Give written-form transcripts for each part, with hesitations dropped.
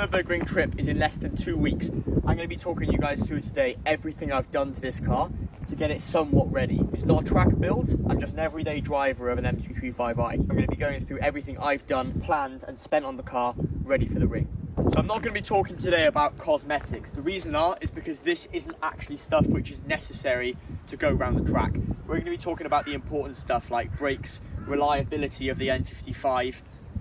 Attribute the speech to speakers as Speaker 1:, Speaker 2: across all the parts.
Speaker 1: Nurburgring trip is in less than 2 weeks. I'm going to be talking you guys through today everything I've done to this car to get it somewhat ready. It's not a track build, I'm just an everyday driver of an M235i. I'm going to be going through everything I've done, planned and spent on the car, ready for the ring. So I'm not going to be talking today about cosmetics. The reason is because this isn't actually stuff which is necessary to go around the track. We're going to be talking about the important stuff like brakes, reliability of the N55,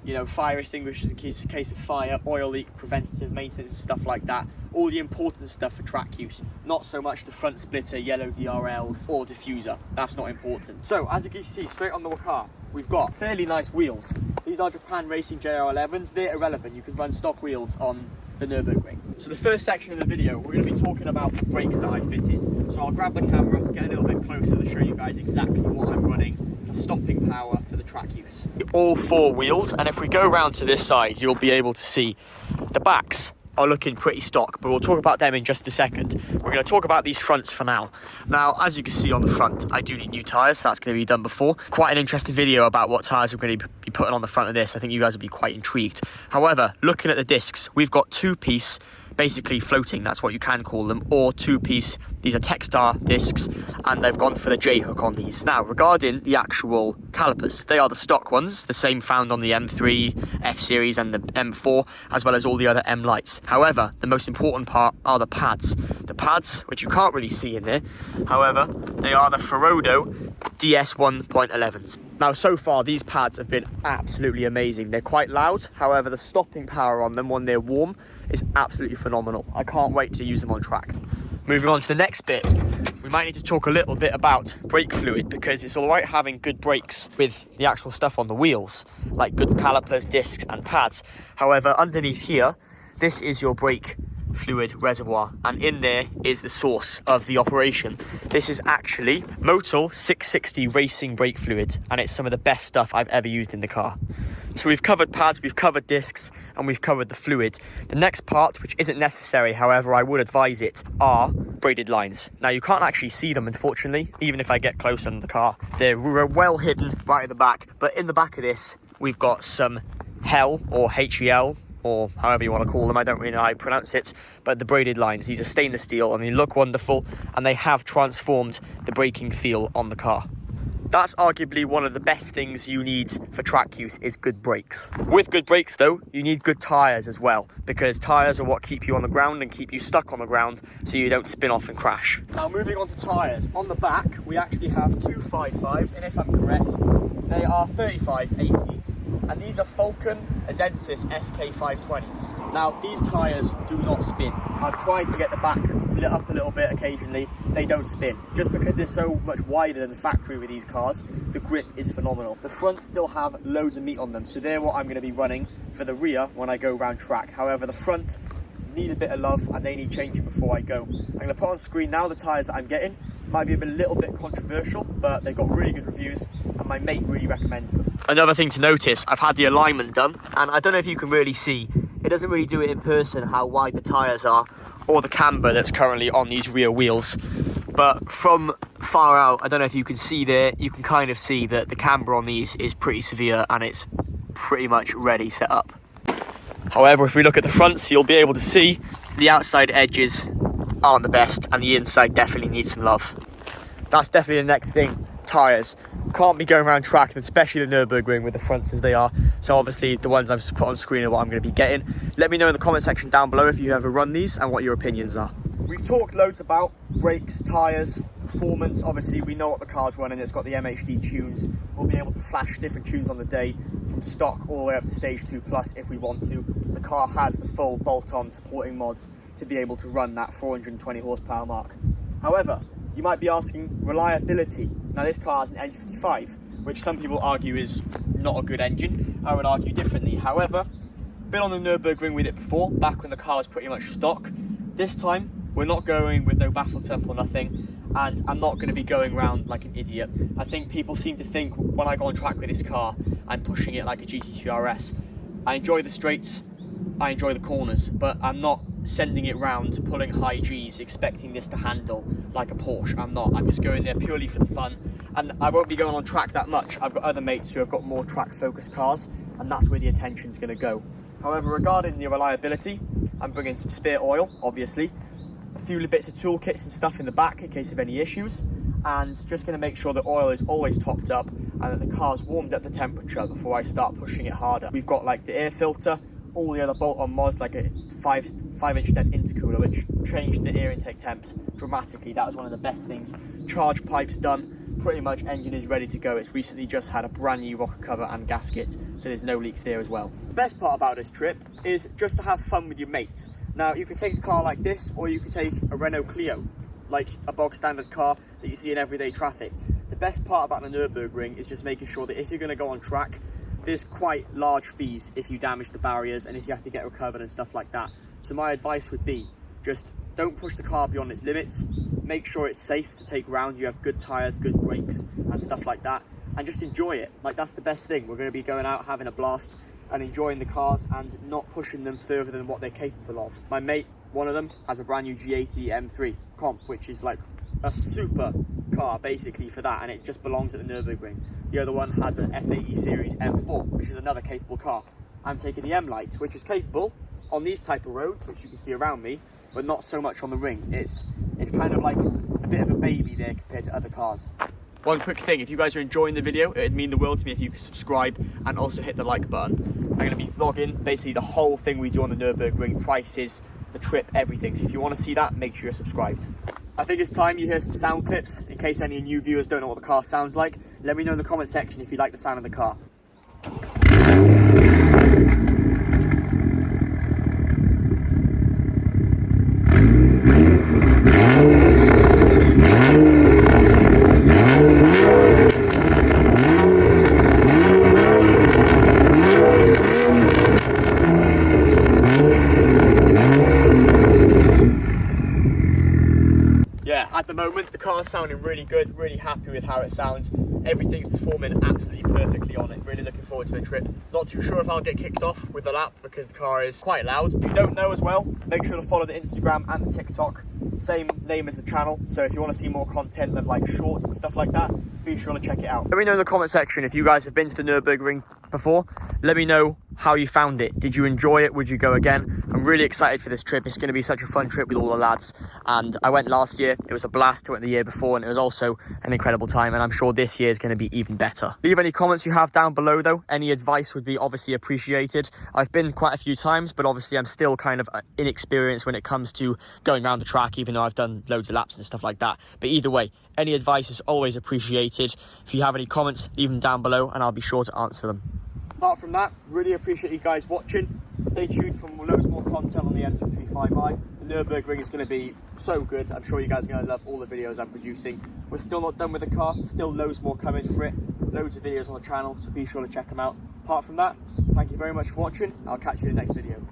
Speaker 1: you know, fire extinguishers in case of fire, oil leak, preventative maintenance and stuff like that. All the important stuff for track use. Not so much the front splitter, yellow DRLs or diffuser. That's not important. So as you can see straight on the car, we've got fairly nice wheels. These are Japan Racing JR11s. They're irrelevant. You can run stock wheels on the Nürburgring. So the first section of the video, we're going to be talking about the brakes that I fitted. So I'll grab the camera, get a little bit closer to show you guys exactly what I'm running for stopping power for the track use. All four wheels, and if we go around to this side, you'll be able to see the backs are looking pretty stock, but we'll talk about them in just a second. We're going to talk about these fronts for now. Now, as you can see on the front, I do need new tyres, so that's going to be done before. Quite an interesting video about what tyres we're going to be putting on the front of this. I think you guys will be quite intrigued. However, looking at the discs, we've got two-piece, basically floating, that's what you can call them, or two-piece. These are Textar discs, and they've gone for the J-hook on these. Now, regarding the actual calipers, they are the stock ones, the same found on the M3, F series, and the M4, as well as all the other M lights. However, the most important part are the pads. The pads, which you can't really see in there, however, they are the Ferodo DS 1.11s. Now, so far, these pads have been absolutely amazing. They're quite loud, however, the stopping power on them when they're warm is absolutely phenomenal. I can't wait to use them on track. Moving on to the next bit, we might need to talk a little bit about brake fluid, because it's all right having good brakes with the actual stuff on the wheels, like good calipers, discs and pads. However, underneath here, this is your brake fluid reservoir, and in there is the source of the operation. This is actually Motul 660 racing brake fluid, and it's some of the best stuff I've ever used in the car. So we've covered pads, we've covered discs, and we've covered the fluid. The next part, which isn't necessary, however I would advise it, are braided lines. Now you can't actually see them, unfortunately, even if I get close on the car. They're well hidden right at the back, but in the back of this we've got some HEL or HEL, or however you want to call them, I don't really know how to pronounce it, but the braided lines, these are stainless steel and they look wonderful, and they have transformed the braking feel on the car. That's arguably one of the best things you need for track use, is good brakes. With good brakes though, you need good tyres as well, because tyres are what keep you on the ground and keep you stuck on the ground so you don't spin off and crash. Now moving on to tyres, on the back we actually have two 55s, and if I'm correct, they are 35 18s. And these are Falcon Azensis FK520s. Now, these tyres do not spin. I've tried to get the back lit up a little bit occasionally. They don't spin. Just because they're so much wider than the factory with these cars, the grip is phenomenal. The fronts still have loads of meat on them, so they're what I'm going to be running for the rear when I go round track. However, the front need a bit of love and they need changing before I go. I'm going to put on screen now the tyres that I'm getting. Might be a little bit controversial, but they've got really good reviews and my mate really recommends them. Another thing to notice, I've had the alignment done, and I don't know if you can really see, it doesn't really do it in person how wide the tyres are or the camber that's currently on these rear wheels, but from far out, I don't know if you can see there, you can kind of see that the camber on these is pretty severe and it's pretty much ready set up. However, if we look at the fronts, you'll be able to see the outside edges aren't the best and the inside definitely needs some love. That's definitely the next thing, tyres. Can't be going around track, and especially the Nürburgring with the fronts as they are. So obviously the ones I've put on screen are what I'm going to be getting. Let me know in the comment section down below if you ever run these and what your opinions are. We've talked loads about brakes, tyres, performance. Obviously we know what the car's running, it's got the MHD tunes. We'll be able to flash different tunes on the day from stock all the way up to stage 2 plus if we want to. The car has the full bolt-on supporting mods to be able to run that 420 horsepower mark. However, you might be asking reliability. Now this car has an N55, which some people argue is not a good engine. I would argue differently. However, been on the Nürburgring with it before, back when the car was pretty much stock. This time, we're not going with no baffle temp or nothing, and I'm not going to be going around like an idiot. I think people seem to think when I go on track with this car, I'm pushing it like a GT3 RS. I enjoy the straights, I enjoy the corners, but I'm not sending it round, pulling high Gs, expecting this to handle like a Porsche. I'm not. I'm just going there purely for the fun, and I won't be going on track that much. I've got other mates who have got more track focused cars, and that's where the attention's going to go. However, regarding the reliability, I'm bringing some spare oil, obviously, a few bits of toolkits and stuff in the back in case of any issues, and just going to make sure the oil is always topped up and that the car's warmed up the temperature before I start pushing it harder. We've got like the air filter, all the other bolt-on mods, like a 5-inch depth intercooler, which changed the air intake temps dramatically. That was one of the best things. Charge pipes done, pretty much engine is ready to go. It's recently just had a brand new rocker cover and gasket, so there's no leaks there as well. The best part about this trip is just to have fun with your mates. Now, you can take a car like this, or you can take a Renault Clio, like a bog standard car that you see in everyday traffic. The best part about the Nürburgring is just making sure that if you're going to go on track, there's quite large fees if you damage the barriers and if you have to get recovered and stuff like that. So my advice would be, just don't push the car beyond its limits. Make sure it's safe to take round, you have good tyres, good brakes and stuff like that, and just enjoy it. Like, that's the best thing. We're going to be going out having a blast and enjoying the cars and not pushing them further than what they're capable of. My mate, one of them, has a brand new G80 M3 comp, which is like a super car basically for that, and it just belongs at the Nürburgring. The other one has an F80 series M4, which is another capable car. I'm taking the M-Lite, which is capable on these type of roads, which you can see around me, but not so much on the ring. It's kind of like a bit of a baby there compared to other cars. One quick thing, if you guys are enjoying the video, it'd mean the world to me if you could subscribe and also hit the like button. I'm going to be vlogging basically the whole thing we do on the Nürburgring, prices, the trip, everything. So if you want to see that, make sure you're subscribed. I think it's time you hear some sound clips. In case any new viewers don't know what the car sounds like, let me know in the comment section if you like the sound of the car. At the moment, the car's sounding really good, really happy with how it sounds. Everything's performing absolutely perfectly on it. Really looking forward to the trip. Not too sure if I'll get kicked off with the lap because the car is quite loud. If you don't know as well, make sure to follow the Instagram and the TikTok. Same name as the channel, so if you want to see more content of like shorts and stuff like that, be sure to check it out. Let me know in the comment section if you guys have been to the Nürburgring before. Let me know how you found it. Did you enjoy it? Would you go again? I'm really excited for this trip. It's going to be such a fun trip with all the lads, and I went last year. It was a blast. I went the year before and it was also an incredible time, and I'm sure this year is going to be even better. Leave any comments you have down below though. Any advice would be obviously appreciated. I've been quite a few times, but obviously I'm still kind of inexperienced when it comes to going around the track, even though I've done loads of laps and stuff like that. But either way, any advice is always appreciated. If you have any comments, leave them down below and I'll be sure to answer them. Apart from that, really appreciate you guys watching. Stay tuned for loads more content on the M235i. The Nürburgring is going to be so good. I'm sure you guys are going to love all the videos I'm producing. We're still not done with the car. Still loads more coming for it. Loads of videos on the channel, so be sure to check them out. Apart from that, thank you very much for watching. I'll catch you in the next video.